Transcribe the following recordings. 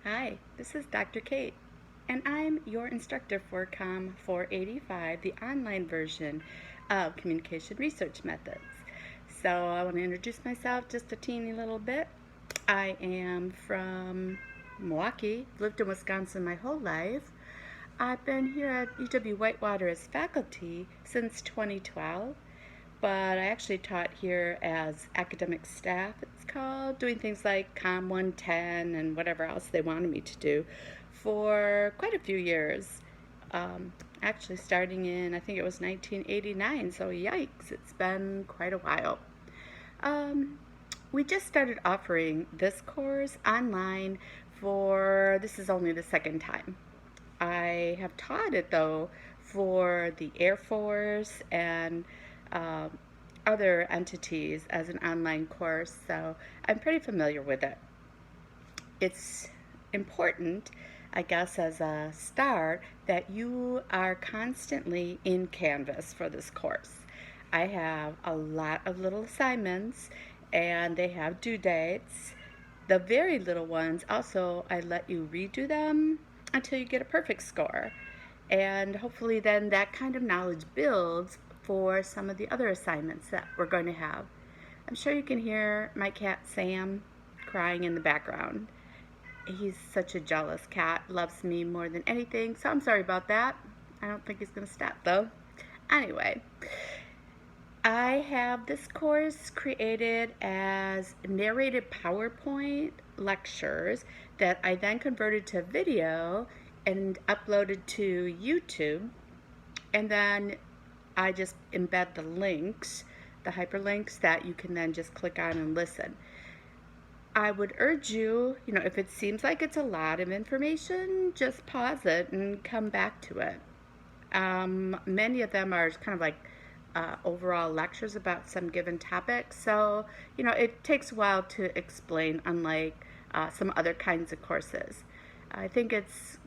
Hi, this is Dr. Kate, and I'm your instructor for Comm 485, the online version of Communication Research Methods. So I want to introduce myself just a teeny little bit. I am from Milwaukee, lived in Wisconsin my whole life. I've been here at UW Whitewater as faculty since 2012, but I actually taught here as academic staff, it's called, doing things like Comm 110 and whatever else they wanted me to do for quite a few years. Actually, starting in, I think it was 1989, so yikes, it's been quite a while. Um, we just started offering this course online this is only the second time. I have taught it though for the Air Force and uh, other entities as an online course, so I'm pretty familiar with it. It's important, I guess, as a start, that you are constantly in Canvas for this course. I have a lot of little assignments and they have due dates. The very little ones, also, I let you redo them until you get a perfect score. And hopefully, then that kind of knowledge builds for some of the other assignments that we're going to have. I'm sure you can hear my cat Sam crying in the background. He's such a jealous cat, loves me more than anything, so I'm sorry about that. I don't think he's going to stop though. Anyway, I have this course created as narrated PowerPoint lectures that I then converted to video and uploaded to YouTube. And then I just embed the links, the hyperlinks that you can then just click on and listen. I would urge you, if it seems like it's a lot of information, just pause it and come back to it. Many of them are kind of like overall lectures about some given topic. So, it takes a while to explain, unlike some other kinds of courses. I think it's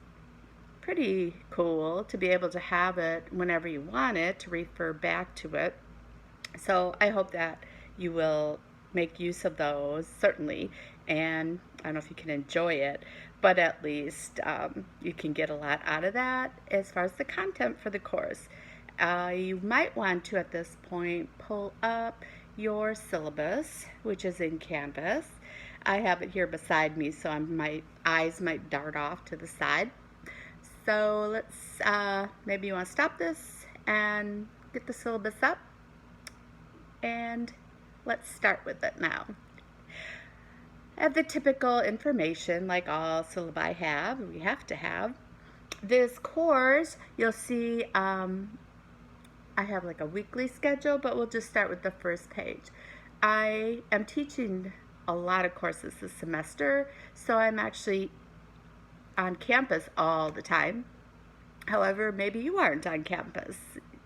pretty cool to be able to have it whenever you want it, to refer back to it. So I hope that you will make use of those, certainly. And I don't know if you can enjoy it, but at least you can get a lot out of that as far as the content for the course. You might want to, at this point, pull up your syllabus, which is in Canvas. I have it here beside me, so my eyes might dart off to the side. So maybe you want to stop this and get the syllabus up, and let's start with it now. I have the typical information like all syllabi we have to have. This course, you'll see I have like a weekly schedule, but we'll just start with the first page. I am teaching a lot of courses this semester, so I'm actually on campus all the time. However, maybe you aren't on campus.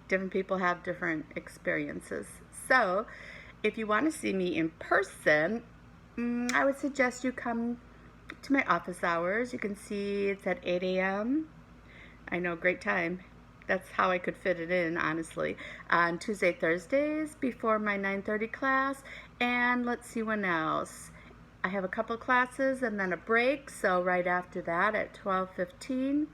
Different people have different experiences. So, if you want to see me in person, I would suggest you come to my office hours. You can see it's at 8 a.m. I know, great time. That's how I could fit it in, honestly. On Tuesday, Thursdays before my 9:30 class. And let's see when else. I have a couple classes and then a break, so right after that at 12:15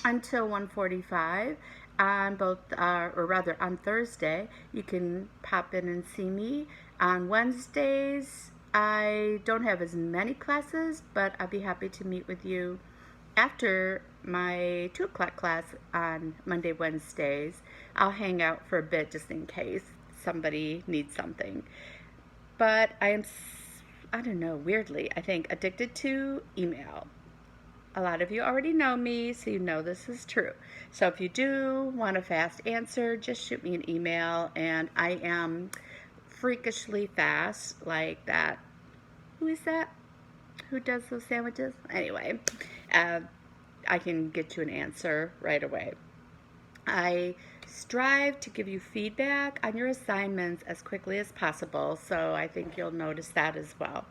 until 1:45 on on Thursday, you can pop in and see me. On Wednesdays, I don't have as many classes, but I'll be happy to meet with you after my 2 o'clock class on Monday, Wednesdays. I'll hang out for a bit just in case somebody needs something. But I don't know, weirdly, I think addicted to email. A lot of you already know me, so you know this is true. So if you do want a fast answer, just shoot me an email, and I am freakishly fast like that. Who is that? Who does those sandwiches? Anyway, I can get you an answer right away. I strive to give you feedback on your assignments as quickly as possible, so I think you'll notice that as well.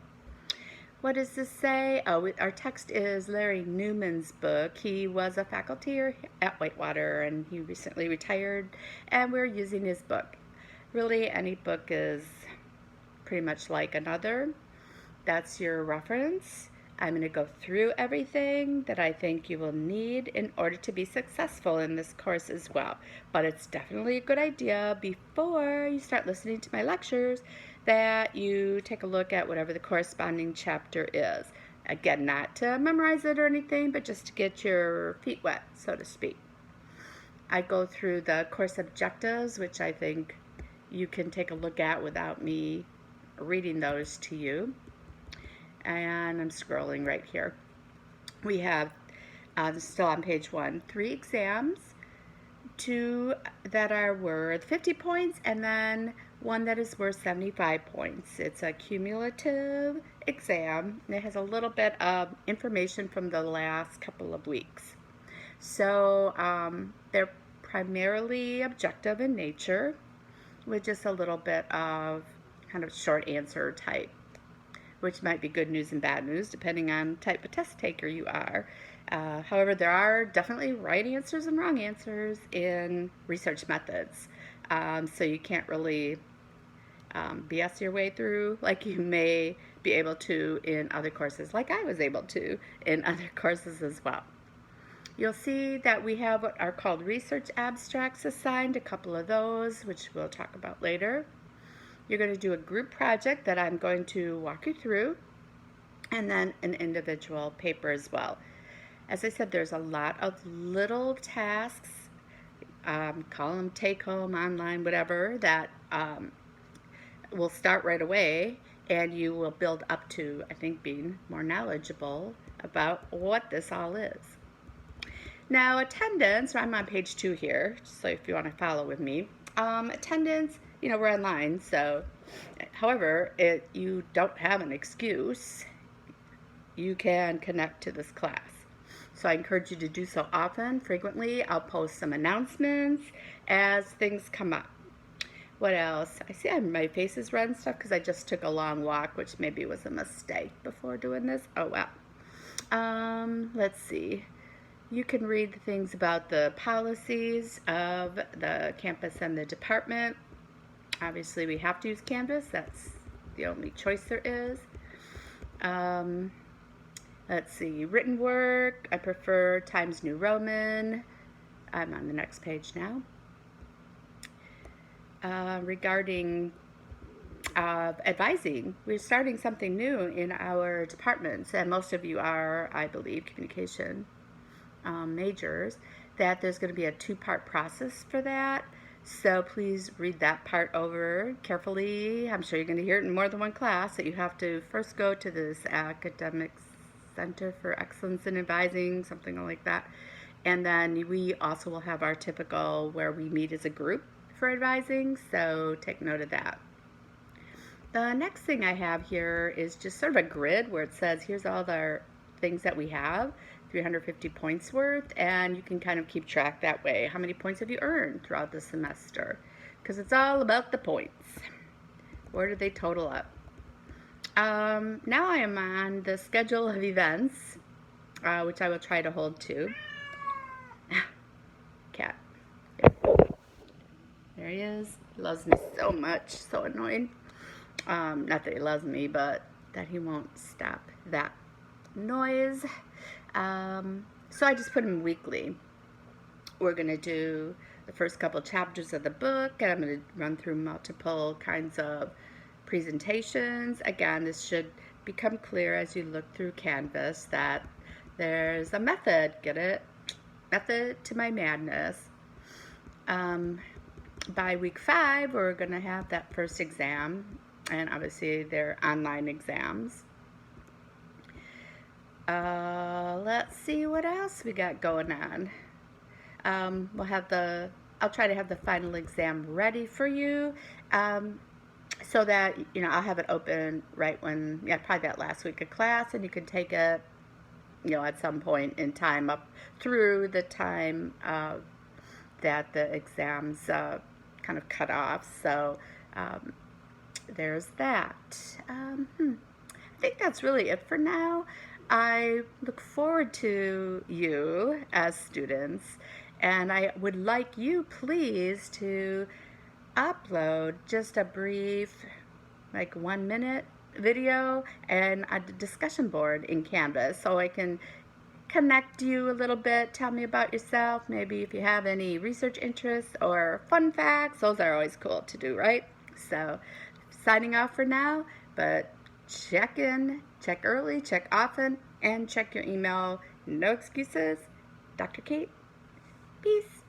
What does this say? Oh, our text is Larry Newman's book. He was a faculty at Whitewater, and he recently retired, and we're using his book. Really, any book is pretty much like another. That's your reference. I'm going to go through everything that I think you will need in order to be successful in this course as well. But it's definitely a good idea before you start listening to my lectures that you take a look at whatever the corresponding chapter is. Again, not to memorize it or anything, but just to get your feet wet, so to speak. I go through the course objectives, which I think you can take a look at without me reading those to you. And I'm scrolling right here. We have, still on page 1, 3 exams, 2 that are worth 50 points, and then 1 that is worth 75 points. It's a cumulative exam, and it has a little bit of information from the last couple of weeks. So they're primarily objective in nature, with just a little bit of kind of short answer type, which might be good news and bad news depending on type of test taker you are. However, there are definitely right answers and wrong answers in research methods. So you can't really BS your way through like you may be able to in other courses, like I was able to in other courses as well. You'll see that we have what are called research abstracts assigned, a couple of those, which we'll talk about later. You're going to do a group project that I'm going to walk you through, and then an individual paper as well. As I said, there's a lot of little tasks, call them take-home, online, whatever, that will start right away, and you will build up to, I think, being more knowledgeable about what this all is. Now, attendance, I'm on page 2 here, so if you want to follow with me. Attendance, we're online, so however, you don't have an excuse. You can connect to this class. So I encourage you to do so often, frequently. I'll post some announcements as things come up. What else? I see my face is red and stuff because I just took a long walk, which maybe was a mistake before doing this. Oh, well. Let's see. You can read the things about the policies of the campus and the department. Obviously, we have to use Canvas. That's the only choice there is. Let's see. Written work. I prefer Times New Roman. I'm on the next page now. Regarding advising, we're starting something new in our departments, and most of you are, I believe, communication majors, that there's going to be a 2-part process for that. So please read that part over carefully. I'm sure you're going to hear it in more than one class, that you have to first go to this Academic Center for Excellence in Advising, something like that. And then we also will have our typical where we meet as a group for advising, so take note of that. The next thing I have here is just sort of a grid where it says here's all the things that we have, 350 points worth, and you can kind of keep track that way. How many points have you earned throughout the semester? Because it's all about the points. Where do they total up? Now I am on the schedule of events, which I will try to hold to. Cat. There he is. He loves me so much. So annoying. Not that he loves me, but that he won't stop that noise. So I just put them weekly. We're going to do the first couple chapters of the book, and I'm going to run through multiple kinds of presentations. Again, this should become clear as you look through Canvas that there's a method. Get it? Method to my madness. By week 5, we're going to have that first exam, and obviously they're online exams. Let's see what else we got going on. I'll try to have the final exam ready for you, so that, I'll have it open right when, probably that last week of class, and you can take it, at some point in time up through the time that the exams kind of cut off. So there's that. I think that's really it for now. I look forward to you as students, and I would like you please to upload just a brief, like 1 minute video and a discussion board in Canvas so I can connect you a little bit, tell me about yourself, maybe if you have any research interests or fun facts. Those are always cool to do, right? So, signing off for now, but check in, check early, check often, and check your email. No excuses. Dr. Kate, peace.